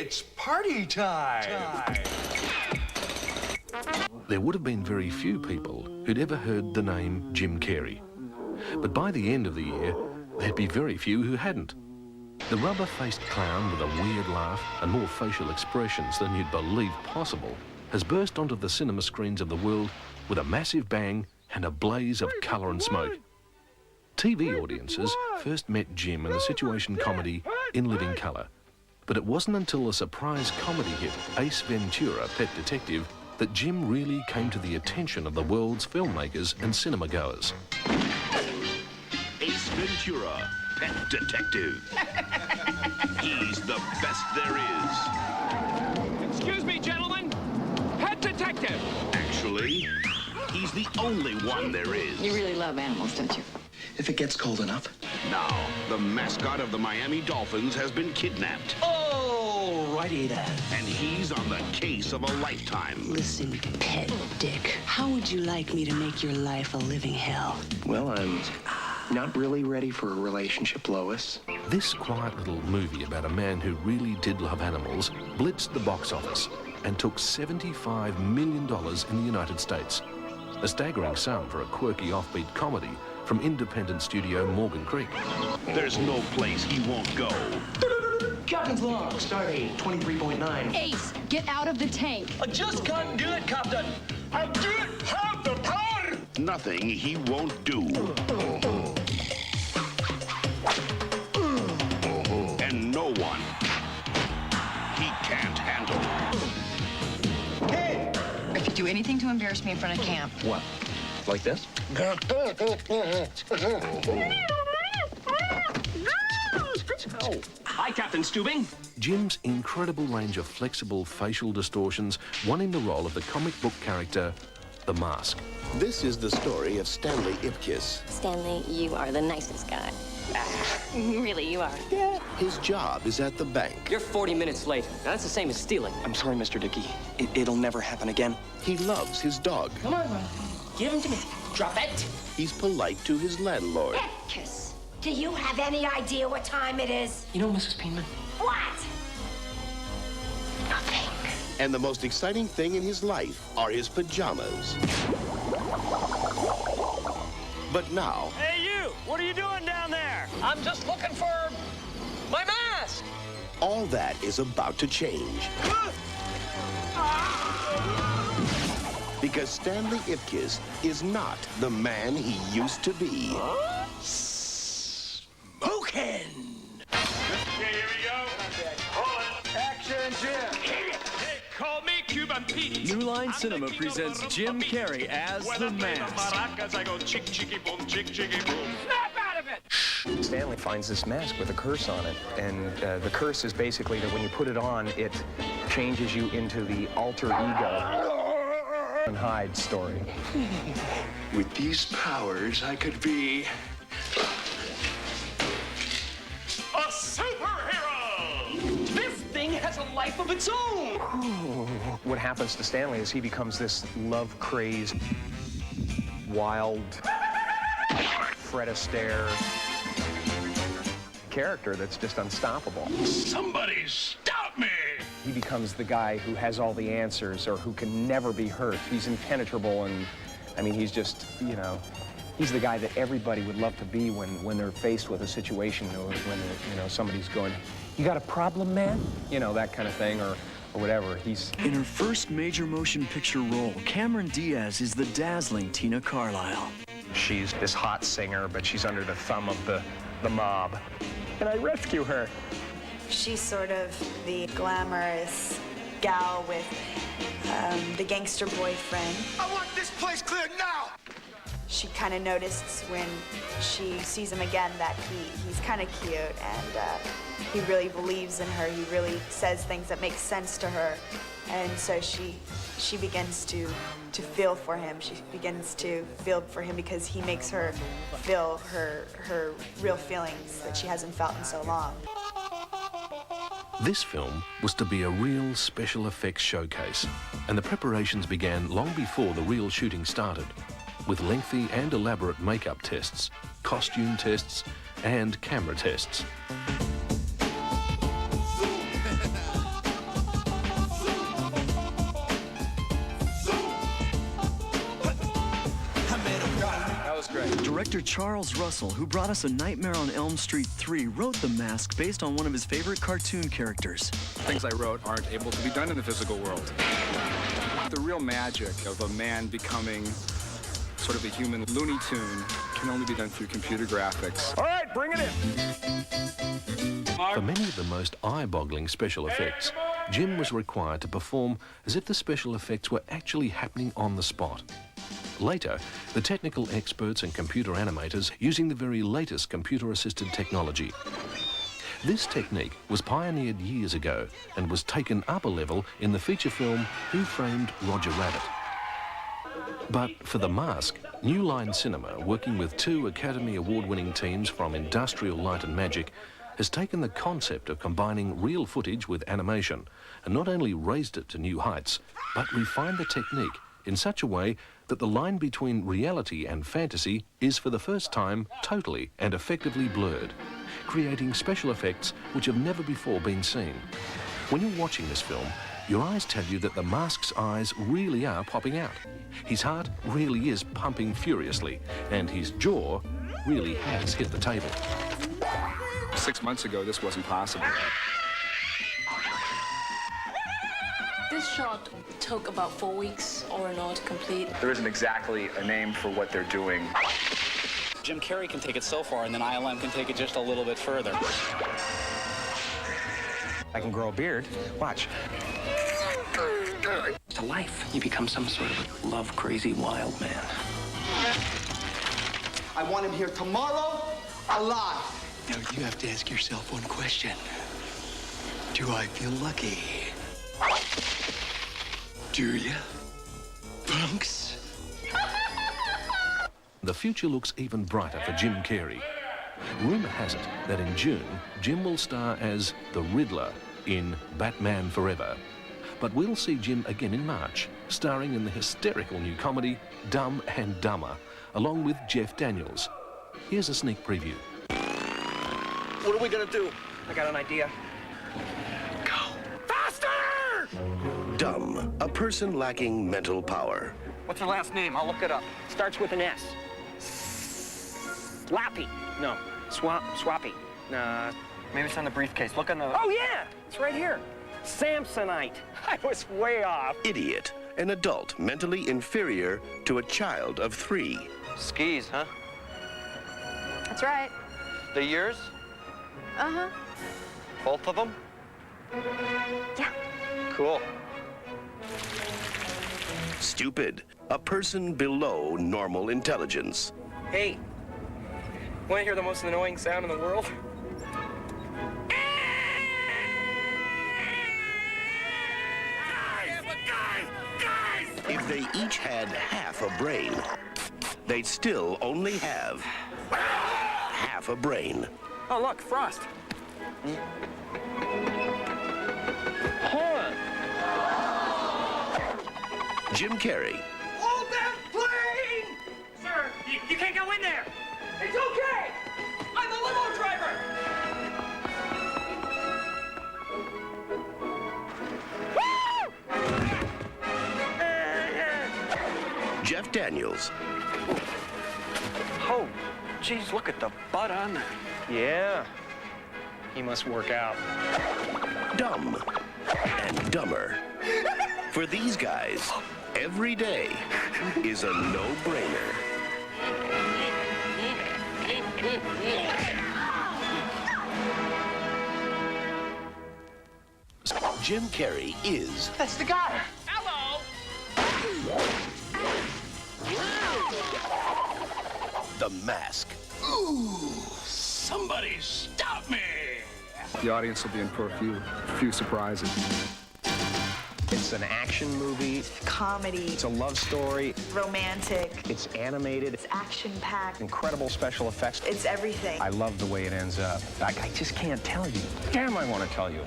It's party time! There would have been very few people who'd ever heard the name Jim Carrey. But by the end of the year, there'd be very few who hadn't. The rubber-faced clown with a weird laugh and more facial expressions than you'd believe possible has burst onto the cinema screens of the world with a massive bang and a blaze of colour and smoke. TV audiences first met Jim in the situation comedy In Living Colour. But it wasn't until the surprise comedy hit Ace Ventura, Pet Detective, that Jim really came to the attention of the world's filmmakers and cinema goers. Ace Ventura, Pet Detective. He's the best there is. Excuse me, gentlemen. Pet Detective. Actually, he's the only one there is. You really love animals, don't you? If it gets cold enough. Now, the mascot of the Miami Dolphins has been kidnapped. Oh, righty then. And he's on the case of a lifetime. Listen, Pet Dick, how would you like me to make your life a living hell? Well, I'm not really ready for a relationship, Lois. This quiet little movie about a man who really did love animals blitzed the box office and took $75 million in the United States. A staggering sum for a quirky offbeat comedy from independent studio Morgan Creek. There's no place he won't go. Captain's log, start date 23.9. Ace, get out of the tank. I just can't do it, Captain. I don't have the power. Nothing he won't do. And no one he can't handle. Hey! If you do anything to embarrass me in front of camp. What? Like this? Hi, Captain Stubing. Jim's incredible range of flexible facial distortions won him the role of the comic book character, The Mask. This is the story of Stanley Ipkiss. Stanley, you are the nicest guy. Really, you are. Yeah. His job is at the bank. You're 40 minutes late. Now, that's the same as stealing. I'm sorry, Mr. Dickey. It'll never happen again. He loves his dog. Come on, give him to me. Drop it. He's polite to his landlord. Ipkiss, do you have any idea what time it is? You know, Mrs. Penman? What? Nothing. And the most exciting thing in his life are his pajamas. But now... Hey, you! What are you doing down there? I'm just looking for my mask. all that is about to change. Because Stanley Ipkiss is not the man he used to be. Smoking! Okay, here we go. Action, Jim! They call me Cuban Pete. New Line Cinema presents Jim Carrey as the Mask. I go chick, chicky, boom, chick, chicky, boom. Snap out of it! Stanley finds this mask with a curse on it, and the curse is basically that when you put it on, it changes you into the alter ego and Hyde story. With these powers, I could be a superhero! This thing has a life of its own! What happens to Stanley is he becomes this love-crazed, wild, Fred Astaire character that's just unstoppable. Somebody stop me! He becomes the guy who has all the answers or who can never be hurt. He's impenetrable, and I mean, he's just, you know, he's the guy that everybody would love to be when they're faced with a situation or when, you know, somebody's going, "You got a problem, man?" You know, that kind of thing, or whatever. He's... In her first major motion picture role, Cameron Diaz is the dazzling Tina Carlyle. She's this hot singer, but she's under the thumb of the mob. And I rescue her. She's sort of the glamorous gal with the gangster boyfriend. I want this place cleared now! She kind of noticed when she sees him again that he's kind of cute, and he really believes in her. He really says things that make sense to her. And so she begins to feel for him. She begins to feel for him because he makes her feel her real feelings that she hasn't felt in so long. This film was to be a real special effects showcase, and the preparations began long before the real shooting started, with lengthy and elaborate makeup tests, costume tests, and camera tests. Director Charles Russell, who brought us A Nightmare on Elm Street 3, wrote The Mask based on one of his favorite cartoon characters. Things I wrote aren't able to be done in the physical world. The real magic of a man becoming sort of a human Looney Tune can only be done through computer graphics. All right, bring it in. For many of the most eye-boggling special effects, Jim was required to perform as if the special effects were actually happening on the spot. Later, the technical experts and computer animators using the very latest computer-assisted technology. This technique was pioneered years ago and was taken up a level in the feature film Who Framed Roger Rabbit. But for The Mask, New Line Cinema, working with 2 Academy Award-winning teams from Industrial Light and Magic, has taken the concept of combining real footage with animation and not only raised it to new heights, but refined the technique in such a way that the line between reality and fantasy is for the first time totally and effectively blurred, creating special effects which have never before been seen. When you're watching this film, your eyes tell you that the Mask's eyes really are popping out. His heart really is pumping furiously, and his jaw really has hit the table. 6 months ago, this wasn't possible. This shot took about 4 weeks or in order to complete. There isn't exactly a name for what they're doing. Jim Carrey can take it so far, and then ILM can take it just a little bit further. I can grow a beard. Watch. To life, you become some sort of love-crazy wild man. I want him here tomorrow, alive. Now, you have to ask yourself one question. Do I feel lucky? Do ya? Punks? The future looks even brighter for Jim Carrey. Rumour has it that in June, Jim will star as the Riddler in Batman Forever. But we'll see Jim again in March, starring in the hysterical new comedy Dumb and Dumber, along with Jeff Daniels. Here's a sneak preview. What are we gonna do? I got an idea. Faster! Dumb, a person lacking mental power. What's her last name? I'll look it up. Starts with an S. Slappy. No. Swappy. Maybe it's on the briefcase. Look on the... Oh, yeah! It's right here. Samsonite. I was way off. Idiot, an adult mentally inferior to a child of 3. Skis, huh? That's right. The years? Uh-huh. Both of them? Yeah. Cool. Stupid, a person below normal intelligence. Hey, want to hear the most annoying sound in the world? If they each had half a brain, they'd still only have half a brain. Oh, look, Frost. Hold on. Jim Carrey. Hold that plane! Sir, you can't go in there. It's okay! I'm a limo driver! Jeff Daniels. Oh, geez, look at the butt on that. Yeah. He must work out. Dumb and Dumber. For these guys, every day is a no-brainer. Jim Carrey is... That's the guy. Hello. The Mask. Ooh, somebody stop me! The audience will be in for a few surprises. It's an action movie. Comedy. It's a love story. Romantic. It's animated. It's action-packed. Incredible special effects. It's everything. I love the way it ends up. I just can't tell you. Damn, I want to tell you.